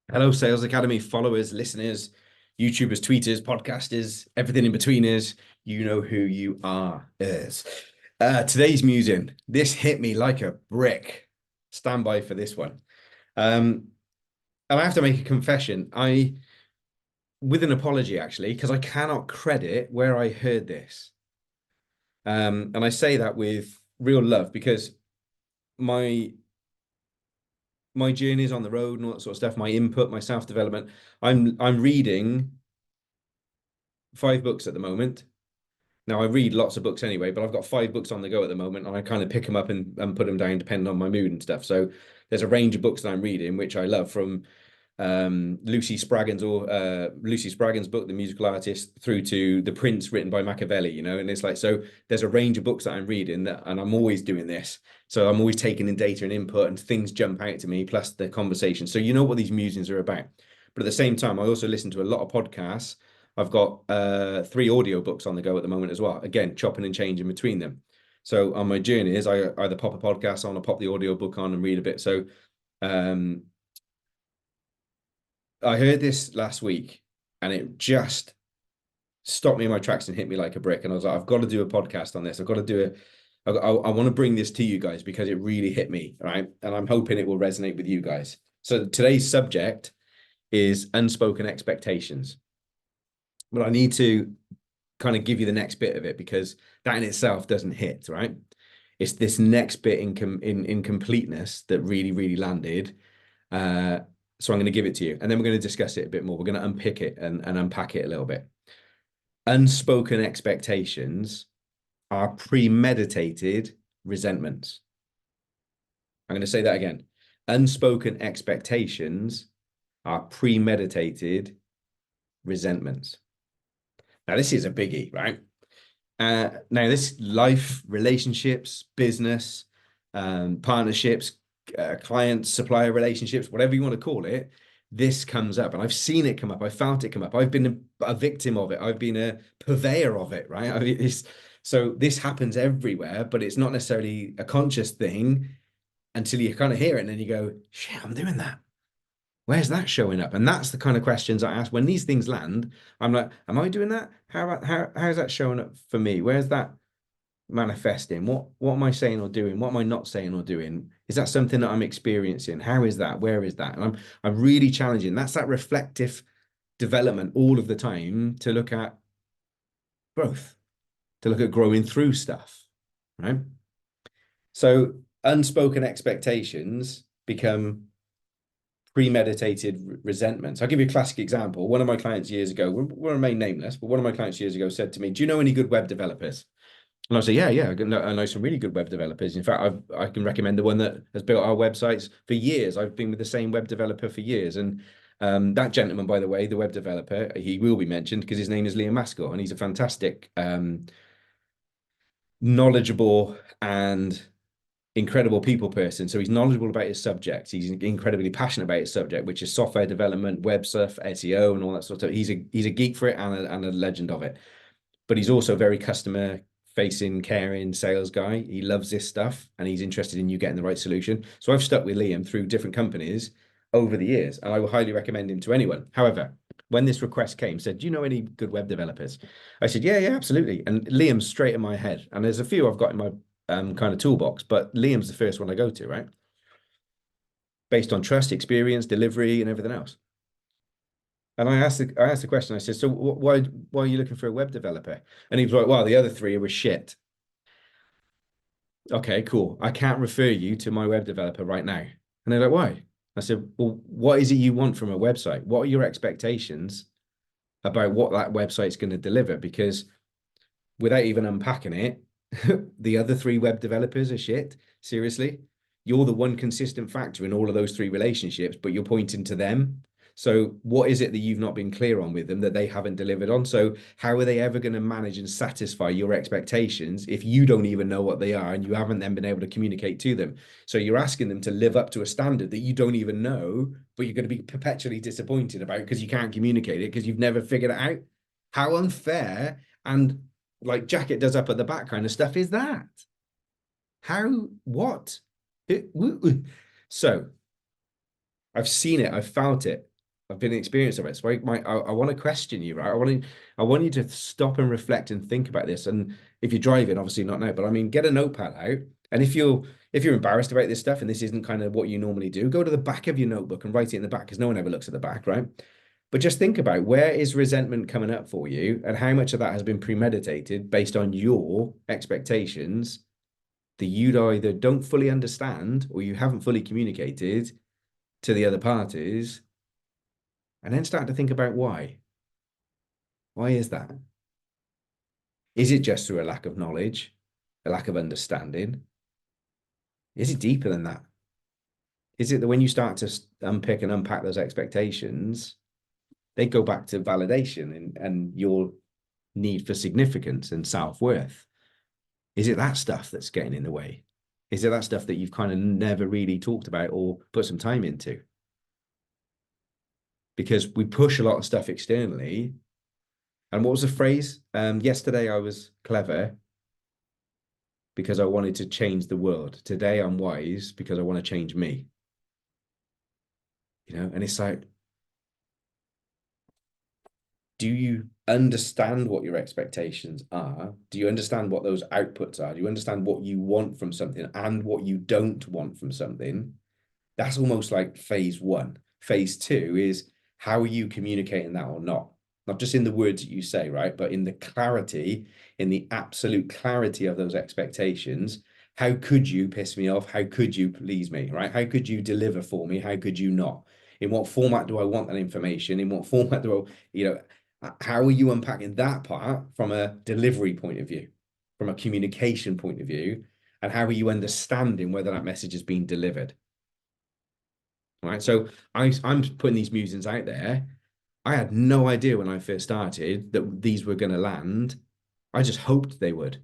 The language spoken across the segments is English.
Hello, Sales Academy followers, listeners, YouTubers, tweeters, podcasters, everything in between is. You know who you are. Is today's musing. This hit me like a brick. Stand by for this one. Um, and I have to make a confession. With an apology actually, because I cannot credit where I heard this. And I say that with real love because my my journeys on the road and all that sort of stuff, my input, my self-development. I'm reading 5 books at the moment. Now I read lots of books anyway, but I've got 5 books on the go at the moment, and I kind of pick them up and put them down depending on my mood and stuff. So there's a range of books that I'm reading, which I love, from Lucy Spraggan's book, The Musical Artist, through to The Prince, written by Machiavelli, and it's like, so there's a range of books that I'm reading and I'm always doing this. So I'm always taking in data and input, and things jump out to me, plus the conversation. So you know what these musings are about. But at the same time, I also listen to a lot of podcasts. I've got 3 audiobooks on the go at the moment as well. Again, chopping and changing between them. So on my journeys, I either pop a podcast on or pop the audiobook on and read a bit. So um, I heard this last week and it just stopped me in my tracks and hit me like a brick. And I was like, I've got to do a podcast on this. I've got to do I want to bring this to you guys because it really hit me, right? And I'm hoping it will resonate with you guys. So today's subject is unspoken expectations. But I need to kind of give you the next bit of it because that in itself doesn't hit, right? It's this next bit in completeness that really landed. So I'm going to give it to you, and then we're going to discuss it a bit more. We're going to unpick it and unpack it a little bit. Unspoken expectations are premeditated resentments. I'm going to say that again. Unspoken expectations are premeditated resentments. Now, this is a biggie, right? Now, this life, relationships, business, partnerships, client, supplier relationships, whatever you want to call it, this comes up. And I've seen it come up. I felt it come up. I've been a victim of it. I've been a purveyor of it, right? So this happens everywhere, but it's not necessarily a conscious thing until you kind of hear it. And then you go, shit, I'm doing that. Where's that showing up? And that's the kind of questions I ask when these things land. I'm like, am I doing that? How's that showing up for me? Where's that manifesting? What am I saying or doing? What am I not saying or doing? Is that something that I'm experiencing? How is that? Where is that? And I'm really challenging. That's that reflective development all of the time, to look at growth, to look at growing through stuff, right? So unspoken expectations become premeditated resentments. I'll give you a classic example. One of my clients years ago, we'll remain nameless, but one of my clients years ago said to me, "Do you know any good web developers?" And I said, "Yeah, I know some really good web developers. In fact, I can recommend the one that has built our websites for years. I've been with the same web developer for years." And that gentleman, by the way, the web developer, he will be mentioned because his name is Liam Mascott, and he's a fantastic, knowledgeable and incredible people person. So he's knowledgeable about his subject. He's incredibly passionate about his subject, which is software development, web stuff, SEO, and all that sort of stuff. He's a geek for it and a legend of it. But he's also very customer facing, caring sales guy. He loves this stuff and he's interested in you getting the right solution. So I've stuck with Liam through different companies over the years, and I will highly recommend him to anyone. However, when this request came, said, "Do you know any good web developers?" I said, "Yeah, absolutely." And Liam's straight in my head. And there's a few I've got in my kind of toolbox, but Liam's the first one I go to, right? Based on trust, experience, delivery, and everything else. And I asked the question. I said, "So why are you looking for a web developer?" And he was like, "Well, the other 3 were shit." Okay, cool. I can't refer you to my web developer right now. And they're like, "Why?" I said, "Well, what is it you want from a website? What are your expectations about what that website's going to deliver?" Because without even unpacking it, the other 3 web developers are shit. Seriously. You're the one consistent factor in all of those 3 relationships, but you're pointing to them. So what is it that you've not been clear on with them that they haven't delivered on? So how are they ever going to manage and satisfy your expectations if you don't even know what they are and you haven't then been able to communicate to them? So you're asking them to live up to a standard that you don't even know, but you're going to be perpetually disappointed about because you can't communicate it because you've never figured it out. How unfair and like jacket does up at the back kind of stuff is that? How, what? So I've seen it, I've felt it. I've been experienced of it. So I want to question you, right? I want you to stop and reflect and think about this. And if you're driving, obviously not now, but I mean, get a notepad out. And if you're embarrassed about this stuff and this isn't kind of what you normally do, go to the back of your notebook and write it in the back because no one ever looks at the back, right? But just think about where is resentment coming up for you and how much of that has been premeditated based on your expectations that you either don't fully understand or you haven't fully communicated to the other parties, and then start to think about why. Why is that? Is it just through a lack of knowledge, a lack of understanding? Is it deeper than that? Is it that when you start to unpick and unpack those expectations, they go back to validation and your need for significance and self-worth? Is it that stuff that's getting in the way? Is it that stuff that you've kind of never really talked about or put some time into? Because we push a lot of stuff externally. And what was the phrase? Yesterday I was clever because I wanted to change the world. Today I'm wise because I want to change me. And it's like, do you understand what your expectations are? Do you understand what those outputs are? Do you understand what you want from something and what you don't want from something? That's almost like phase one. Phase two is how are you communicating that or not? Not just in the words that you say, right? But in the clarity, in the absolute clarity of those expectations. How could you piss me off? How could you please me, right? How could you deliver for me? How could you not? In what format do I want that information? In what format do how are you unpacking that part from a delivery point of view, from a communication point of view? And how are you understanding whether that message is being delivered? Right. So I'm putting these musings out there. I had no idea when I first started that these were going to land. I just hoped they would.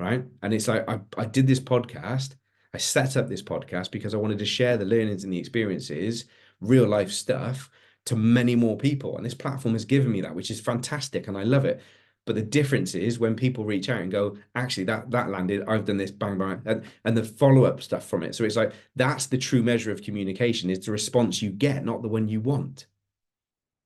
Right. And it's like I did this podcast. I set up this podcast because I wanted to share the learnings and the experiences, real life stuff to many more people. And this platform has given me that, which is fantastic. And I love it. But the difference is when people reach out and go, actually, that landed, I've done this, bang, bang, and the follow-up stuff from it. So it's like that's the true measure of communication, is the response you get, not the one you want.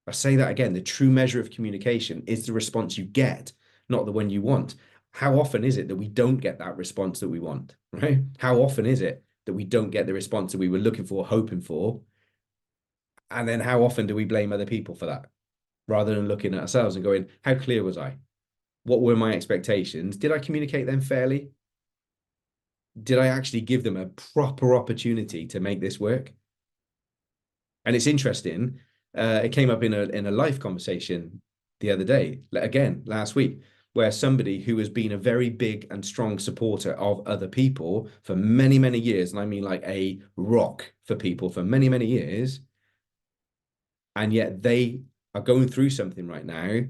I say that again, the true measure of communication is the response you get, not the one you want. How often is it that we don't get that response that we want, right? How often is it that we don't get the response that we were looking for, hoping for? And then how often do we blame other people for that rather than looking at ourselves and going, how clear was I? What were my expectations? Did I communicate them fairly? Did I actually give them a proper opportunity to make this work? And it's interesting. It came up in a live conversation the other day, again, last week, where somebody who has been a very big and strong supporter of other people for many, many years, and I mean like a rock for people for many, many years, and yet they are going through something right now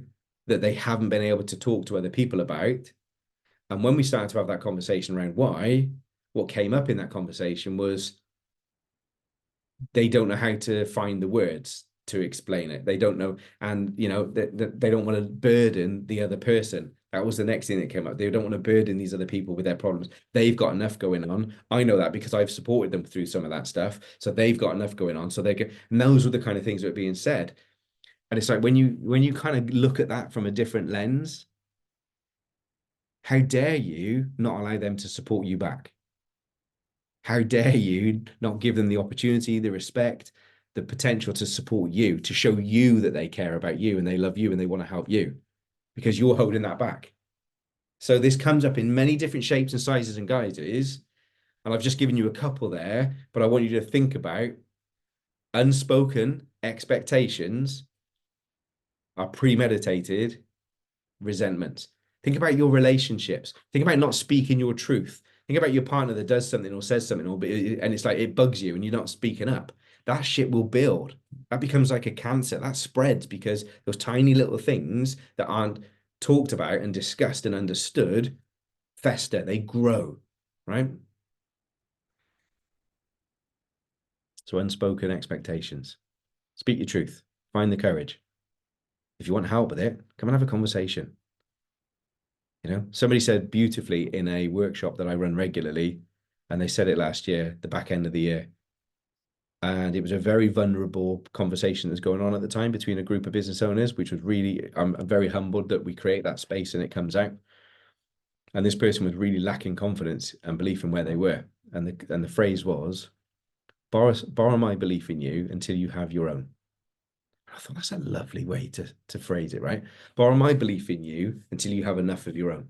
that they haven't been able to talk to other people about. And when we started to have that conversation around why, what came up in that conversation was they don't know how to find the words to explain it. They don't know, and they don't want to burden the other person. That was the next thing that came up. They don't want to burden these other people with their problems. They've got enough going on. I know that because I've supported them through some of that stuff. So they've got enough going on. So they get, and those were the kind of things that were being said. And it's like when you kind of look at that from a different lens, how dare you not allow them to support you back? How dare you not give them the opportunity, the respect, the potential to support you, to show you that they care about you and they love you and they want to help you because you're holding that back. So this comes up in many different shapes and sizes and guises. And I've just given you a couple there, but I want you to think about unspoken expectations are premeditated resentment. Think about your relationships. Think about not speaking your truth. Think about your partner that does something or says something, and it's like it bugs you and you're not speaking up. That shit will build. That becomes like a cancer. That spreads because those tiny little things that aren't talked about and discussed and understood fester. They grow, right? So unspoken expectations. Speak your truth. Find the courage. If you want help with it, come and have a conversation. Somebody said beautifully in a workshop that I run regularly, and they said it last year, the back end of the year. And it was a very vulnerable conversation that's going on at the time between a group of business owners, which was really, I'm very humbled that we create that space and it comes out. And this person was really lacking confidence and belief in where they were. And the phrase was, borrow my belief in you until you have your own. I thought that's a lovely way to phrase it, right? Borrow my belief in you until you have enough of your own.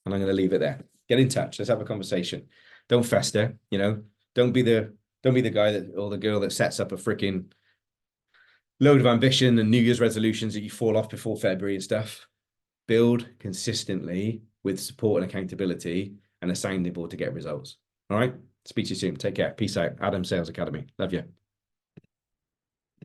And I'm going to leave it there. Get in touch. Let's have a conversation. Don't fester, you know. Don't be the guy that or the girl that sets up a freaking load of ambition and New Year's resolutions that you fall off before February and stuff. Build consistently with support and accountability and a sounding board to get results. All right. Speak to you soon. Take care. Peace out. Adam Sales Academy. Love you.